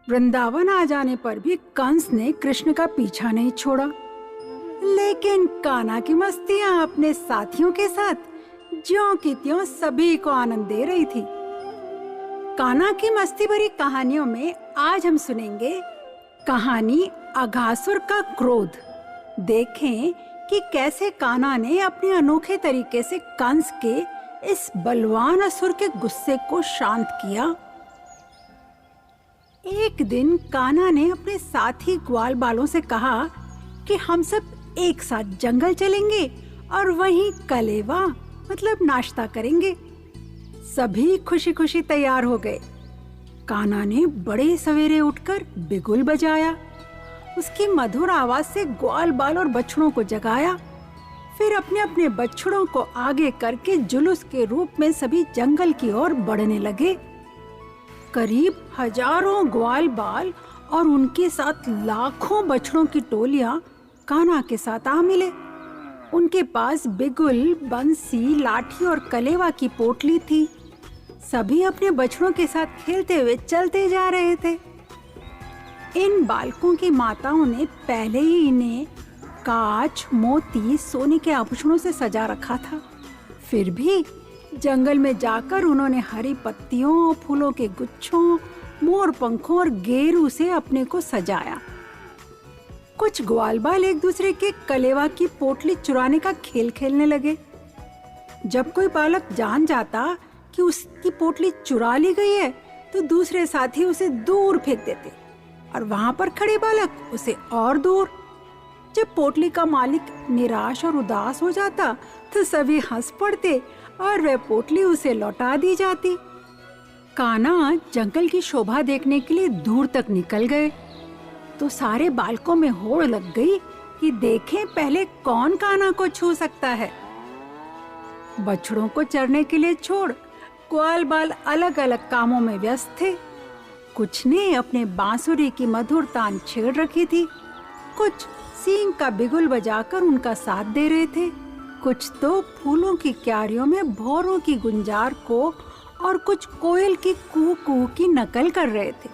वृंदावन आ जाने पर भी कंस ने कृष्ण का पीछा नहीं छोड़ा, लेकिन कान्हा की मस्तियां अपने साथियों के साथ ज्यों की त्यों सभी को आनंद दे रही थी। कान्हा की मस्ती भरी कहानियों में आज हम सुनेंगे कहानी अघासुर का क्रोध। देखें कि कैसे कान्हा ने अपने अनोखे तरीके से कंस के इस बलवान असुर के गुस्से को शांत किया। एक दिन कान्हा ने अपने साथी ग्वाल बालों से कहा कि हम सब एक साथ जंगल चलेंगे और वहीं कलेवा मतलब नाश्ता करेंगे। सभी खुशी खुशी तैयार हो गए। कान्हा ने बड़े सवेरे उठकर बिगुल बजाया, उसकी मधुर आवाज से ग्वाल बाल और बछड़ों को जगाया। फिर अपने अपने बछड़ों को आगे करके जुलूस के रूप में सभी जंगल की ओर बढ़ने लगे। करीब हजारों ग्वाल बाल और उनके साथ लाखों बछड़ों की टोलियां कान्हा के साथ आ मिले। उनके पास बिगुल, बंसी, लाठी और कलेवा की पोटली थी। सभी अपने बछड़ों के साथ खेलते हुए चलते जा रहे थे। इन बालकों की माताओं ने पहले ही इन्हें कांच, मोती, सोने के आभूषणों से सजा रखा था। फिर भी जंगल में जाकर उन्होंने हरी पत्तियों, फूलों के गुच्छों, मोर पंखों और गेरू से अपने को सजाया। कुछ ग्वाल बाल एक दूसरे के कलेवा की पोटली चुराने का खेल खेलने लगे। जब कोई बालक जान जाता कि उसकी पोटली चुरा ली गई है तो दूसरे साथी उसे दूर फेंक देते और वहां पर खड़े बालक उसे और दूर। जब पोटली का मालिक निराश और उदास हो जाता तो सभी हंस पड़ते और वह पोटली उसे लौटा दी जाती। कान्हा जंगल की शोभा देखने के लिए दूर तक निकल गए तो सारे बालकों में होड़ लग गई कि देखें पहले कौन कान्हा को छू सकता है। बछड़ों को चरने के लिए छोड़ ग्वाल बाल अलग अलग कामों में व्यस्त थे। कुछ ने अपने बांसुरी की मधुर तान छेड़ रखी थी, कुछ सींग का बिगुल बजाकर उनका साथ दे रहे थे, कुछ तो फूलों की क्यारियों में भौरों की गुंजार को और कुछ कोयल की कू कू की नकल कर रहे थे,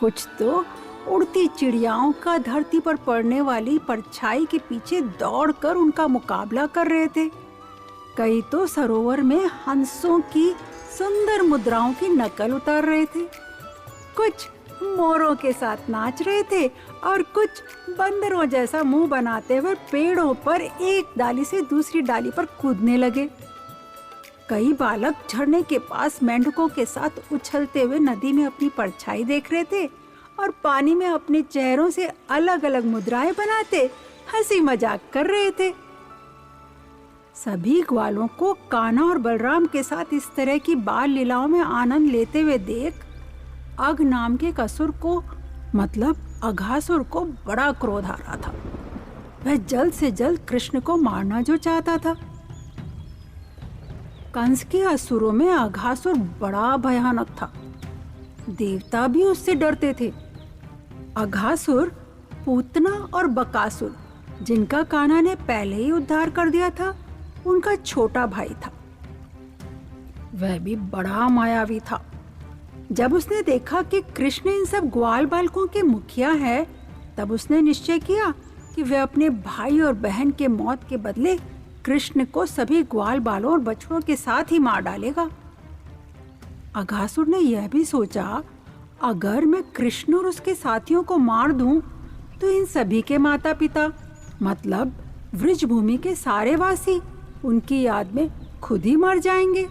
कुछ तो उड़ती चिड़ियाओं का धरती पर पड़ने वाली परछाई के पीछे दौड़कर उनका मुकाबला कर रहे थे, कई तो सरोवर में हंसों की सुंदर मुद्राओं की नकल उतार रहे थे, कुछ मोरों के साथ नाच रहे थे और कुछ बंदरों जैसा मुंह बनाते हुए पेड़ों पर एक डाली से दूसरी डाली पर कूदने लगे। कई बालक झरने के पास मेंढकों के साथ उछलते हुए नदी में अपनी परछाई देख रहे थे और पानी में अपने चेहरों से अलग अलग मुद्राएं बनाते हंसी मजाक कर रहे थे। सभी ग्वालों को कान्हा और बलराम के साथ इस तरह की बाल लीलाओं में आनंद लेते हुए देख अघ नाम के असुर को मतलब अघासुर को बड़ा क्रोध आ रहा था। वह जल्द से जल्द कृष्ण को मारना जो चाहता था। कंस के असुरों में अघासुर बड़ा भयानक था, देवता भी उससे डरते थे। अघासुर पूतना और बकासुर, जिनका कान्हा ने पहले ही उद्धार कर दिया था, उनका छोटा भाई था। वह भी बड़ा मायावी था। जब उसने देखा कि कृष्ण इन सब ग्वाल बालकों के मुखिया है, तब उसने निश्चय किया कि वह अपने भाई और बहन के मौत के बदले कृष्ण को सभी ग्वाल बालों और बछड़ों के साथ ही मार डालेगा। अघासुर ने यह भी सोचा, अगर मैं कृष्ण और उसके साथियों को मार दूं, तो इन सभी के माता पिता मतलब वृज भूमि के सारे वासी उनकी याद में खुद ही मर जाएंगे।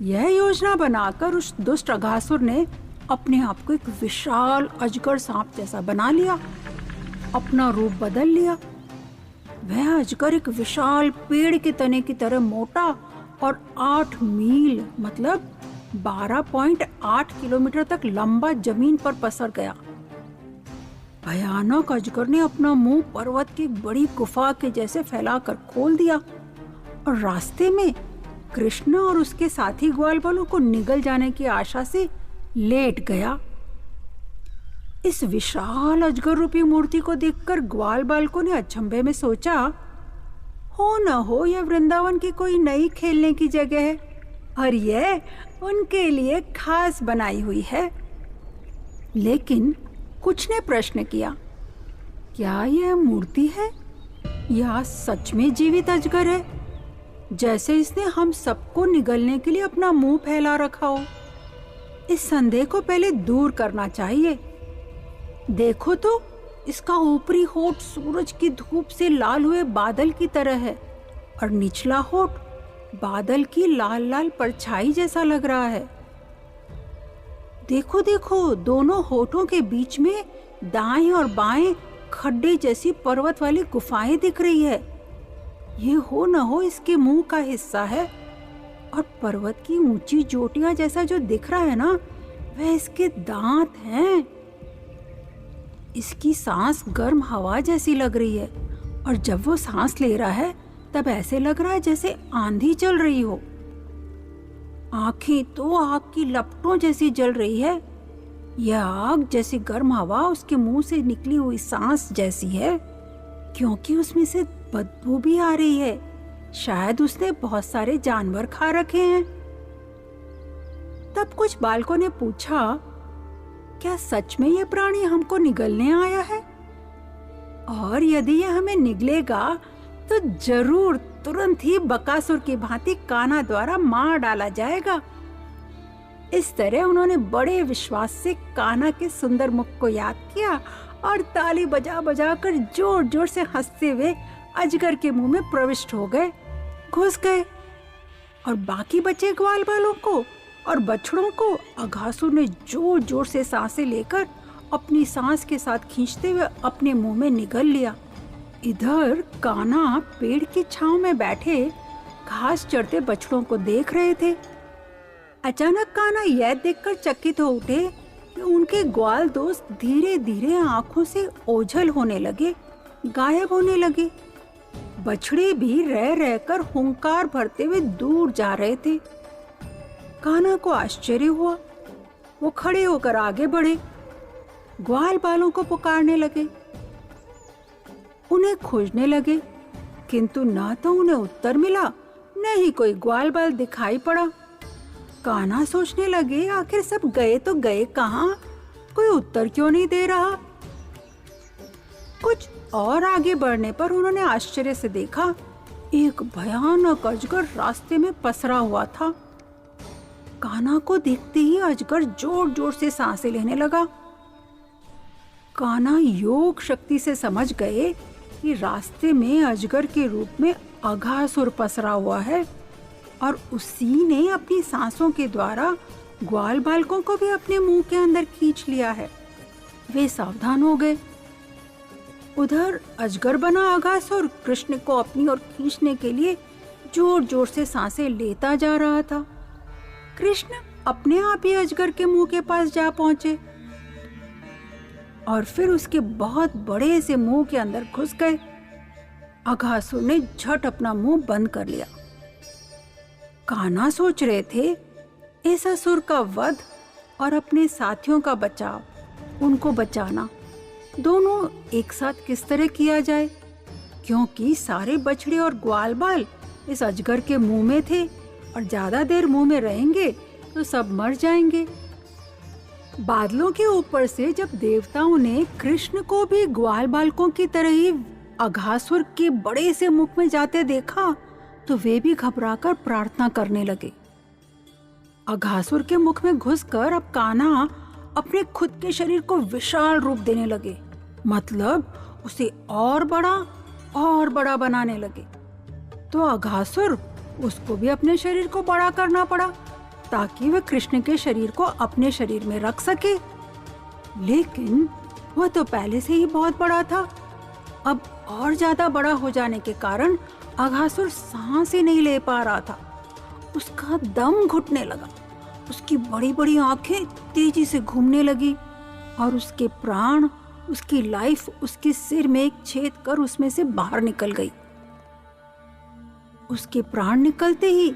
यह योजना बनाकर उस दुष्ट अघासुर ने अपने आप को एक विशाल अजगर सांप जैसा बना लिया, अपना रूप बदल लिया। वह अजगर एक विशाल पेड़ के तने की तरह मोटा और 8 मील मतलब 12.8 किलोमीटर तक लंबा जमीन पर पसर गया। भयानक अजगर ने अपना मुंह पर्वत की बड़ी गुफा के जैसे फैलाकर खोल दिया और रास्ते में कृष्ण और उसके साथी ग्वाल बालों को निगल जाने की आशा से लेट गया। इस विशाल अजगर रूपी मूर्ति को देखकर ग्वाल बालकों ने अचंभे में सोचा, हो न हो यह वृंदावन की कोई नई खेलने की जगह है और यह उनके लिए खास बनाई हुई है। लेकिन कुछ ने प्रश्न किया, क्या यह मूर्ति है या सच में जीवित अजगर है, जैसे इसने हम सबको निगलने के लिए अपना मुंह फैला रखा हो। इस संदेह को पहले दूर करना चाहिए। देखो तो इसका ऊपरी होठ सूरज की धूप से लाल हुए बादल की तरह है और निचला होठ बादल की लाल लाल परछाई जैसा लग रहा है। देखो देखो, दोनों होठों के बीच में दाएं और बाएं खड्डे जैसी पर्वत वाली गुफाएं दिख रही है। ये हो न हो इसके मुंह का हिस्सा है, और पर्वत की ऊंची चोटियां जैसा जो दिख रहा है ना, वह इसके दांत हैं। इसकी सांस गर्म हवा जैसी लग रही है, और जब वो सांस ले रहा है तब ऐसे लग रहा है जैसे आंधी चल रही हो। आंखें तो आग की लपटों जैसी जल रही है। यह आग जैसी गर्म हवा उसके मुंह से निकली हुई सांस जैसी है, क्योंकि उसमें से बदबू भी आ रही है। शायद उसने बहुत सारे जानवर खा रखे हैं। तब कुछ बालकों ने पूछा, क्या सच में यह प्राणी हमको निगलने आया है? और यदि यह हमें निगलेगा तो जरूर तुरंत ही बकासुर की भांति कान्हा द्वारा मार डाला जाएगा। इस तरह उन्होंने बड़े विश्वास से कान्हा के सुंदर मुख को याद किया और ताली बजा बजा कर जोर जोर से हंसते हुए अजगर के मुंह में प्रविष्ट हो गए, घुस गए। और बाकी बचे ग्वाल बालों को और बछड़ों को अघासुर ने जोर जोर से सांसें लेकर अपनी सांस के साथ खींचते हुए अपने मुंह में निगल लिया। इधर कान्हा पेड़ की छांव में बैठे घास चरते बछड़ों को देख रहे थे। अचानक कान्हा यह देखकर चकित हो उठे कि उनके ग्वाल दोस्त धीरे धीरे आंखों से ओझल होने लगे, गायब होने लगे। बछड़े भी रह रहकर हुंकार भरते हुए दूर जा रहे थे। कान्हा को आश्चर्य हुआ। वो खड़े होकर आगे बढ़े, ग्वाल बालों को पुकारने लगे, उन्हें खोजने लगे, किंतु ना तो उन्हें उत्तर मिला, न ही कोई ग्वाल बाल दिखाई पड़ा। कान्हा सोचने लगे, आखिर सब गए तो गए कहाँ, कोई उत्तर क्यों नहीं दे रहा। कुछ और आगे बढ़ने पर उन्होंने आश्चर्य से देखा, एक भयानक अजगर रास्ते में पसरा हुआ था। कान्हा को देखते ही अजगर जोर जोर से सांसें लेने लगा। कान्हा योग शक्ति से समझ गए कि रास्ते में अजगर के रूप में अघासुर पसरा हुआ है, और उसी ने अपनी सांसों के द्वारा ग्वाल बालकों को भी अपने मुंह के अंदर खींच लिया है। वे सावधान हो गए। उधर अजगर बना अघासुर कृष्ण को अपनी ओर खींचने के लिए जोर जोर से सांसें लेता जा रहा था। कृष्ण अपने आप ही अजगर के मुंह के पास जा पहुंचे और फिर उसके बहुत बड़े से मुंह के अंदर घुस गए। अघासुर ने झट अपना मुंह बंद कर लिया। कान्हा सोच रहे थे, इस असुर का वध और अपने साथियों का बचाव, उनको बचाना, दोनों एक साथ किस तरह किया जाए, क्योंकि सारे बछड़े और ग्वाल बाल इस अजगर के मुंह में थे और ज्यादा देर मुंह में रहेंगे तो सब मर जाएंगे। बादलों के ऊपर से जब देवताओं ने कृष्ण को भी ग्वाल बालकों की तरह ही अघासुर के बड़े से मुख में जाते देखा तो वे भी घबराकर प्रार्थना करने लगे। अघासुर के मुख में घुसकर अब कान्हा अपने खुद के शरीर को विशाल रूप देने लगे, मतलब उसे और बड़ा बनाने लगे। तो अघासुर उसको भी अपने शरीर को बड़ा करना पड़ा ताकि वह कृष्ण के शरीर को अपने शरीर में रख सके। लेकिन वह तो पहले से ही बहुत बड़ा था। अब और ज्यादा बड़ा हो जाने के कारण अघासुर सांस ही नहीं ले पा रहा था। उसका दम घुटने लगा, उसकी बड़ी बड़ी आंखें तेजी से घूमने लगी और उसके प्राण, उसकी लाइफ उसके सिर में एक छेद कर उसमें से बाहर निकल गई। उसके प्राण निकलते ही,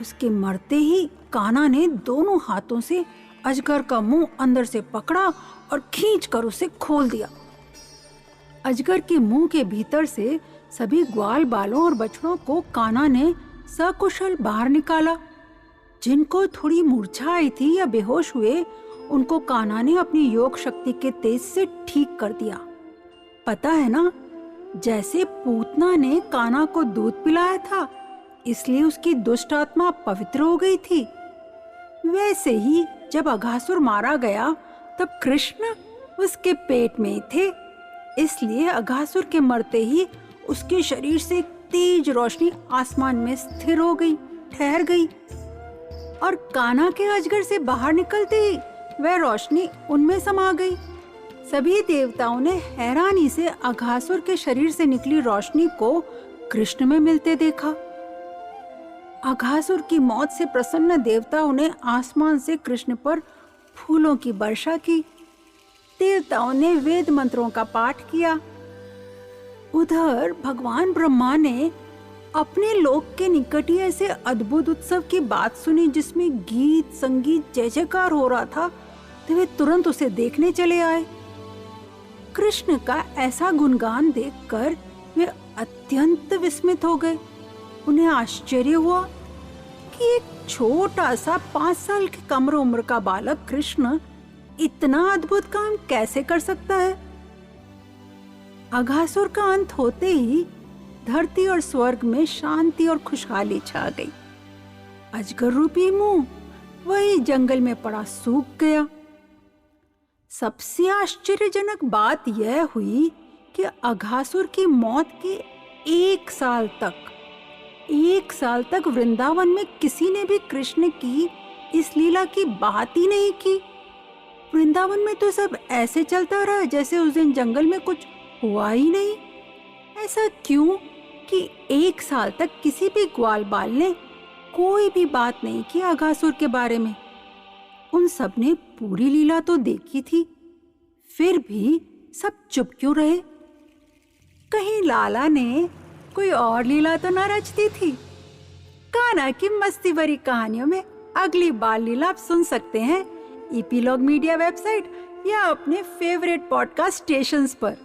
उसके मरते ही कान्हा ने दोनों हाथों से अजगर का मुंह अंदर से पकड़ा और खींचकर उसे खोल दिया। अजगर के मुंह के भीतर से सभी ग्वाल बालों और बछड़ों को कान्हा ने सकुशल बाहर निकाला। जिनको थोड़ी मूर्छा आई थी या बेहोश हुए, उनको कान्हा ने अपनी योग शक्ति के तेज से ठीक कर दिया। पता है ना, जैसे पूतना ने कान्हा को दूध पिलाया था इसलिए उसकी दुष्ट आत्मा पवित्र हो गई थी, वैसे ही जब अघासुर मारा गया तब कृष्ण उसके पेट में ही थे, इसलिए अघासुर के मरते ही उसके शरीर से एक तेज रोशनी आसमान में स्थिर हो गई, ठहर गई, और कान्हा के अजगर से बाहर निकलते ही वह रोशनी उनमें समा गई। सभी देवताओं ने हैरानी से अघासुर के शरीर से निकली रोशनी को कृष्ण में मिलते देखा। अघासुर की मौत से प्रसन्न देवताओं ने आसमान से कृष्ण पर फूलों की वर्षा की। देवताओं ने वेद मंत्रों का पाठ किया। उधर भगवान ब्रह्मा ने अपने लोक के निकट ही ऐसे अद्भुत उत्सव की बात सुनी जिसमें गीत संगीत जय जयकार हो रहा था, तो वे तुरंत उसे देखने चले आए। कृष्ण का ऐसा गुणगान देखकर वे अत्यंत विस्मित हो गए। उन्हें आश्चर्य हुआ कि एक छोटा सा 5 साल की कम उम्र का बालक कृष्ण इतना अद्भुत काम कैसे कर सकता है। अघासुर का अंत होते ही धरती और स्वर्ग में शांति और खुशहाली छा गई। अजगर रूपी मुंह वही जंगल में पड़ा सूख गया। सबसे आश्चर्यजनक बात यह हुई कि अघासुर की मौत के 1 साल तक वृंदावन में किसी ने भी कृष्ण की इस लीला की बात ही नहीं की। वृंदावन में तो सब ऐसे चलता रहा जैसे उस दिन जंगल में कुछ हुआ ही नहीं। ऐसा क्यों कि 1 साल तक किसी भी ग्वाल बाल ने कोई भी बात नहीं की अघासुर के बारे में। उन सब ने पूरी लीला तो देखी थी, फिर भी सब चुप क्यों रहे? कहीं लाला ने कोई और लीला तो न रच दी थी? कान्हा की मस्ती भरी कहानियों में अगली बाल लीला आप सुन सकते हैं ईपीलॉग मीडिया वेबसाइट या अपने फेवरेट पॉडकास्ट स्टेशंस पर।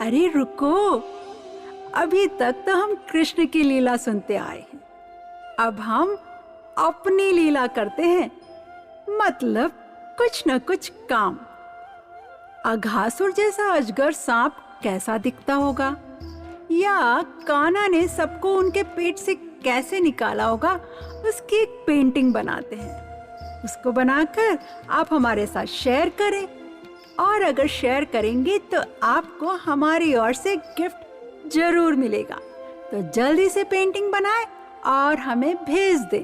अरे रुको, अभी तक तो हम कृष्ण की लीला सुनते आए हैं, अब हम अपनी लीला करते हैं, मतलब कुछ न कुछ काम। अघासुर जैसा अजगर सांप कैसा दिखता होगा, या कान्हा ने सबको उनके पेट से कैसे निकाला होगा, उसकी एक पेंटिंग बनाते हैं। उसको बनाकर आप हमारे साथ शेयर करें, और अगर शेयर करेंगे तो आपको हमारी ओर से गिफ्ट जरूर मिलेगा। तो जल्दी से पेंटिंग बनाएं और हमें भेज दें।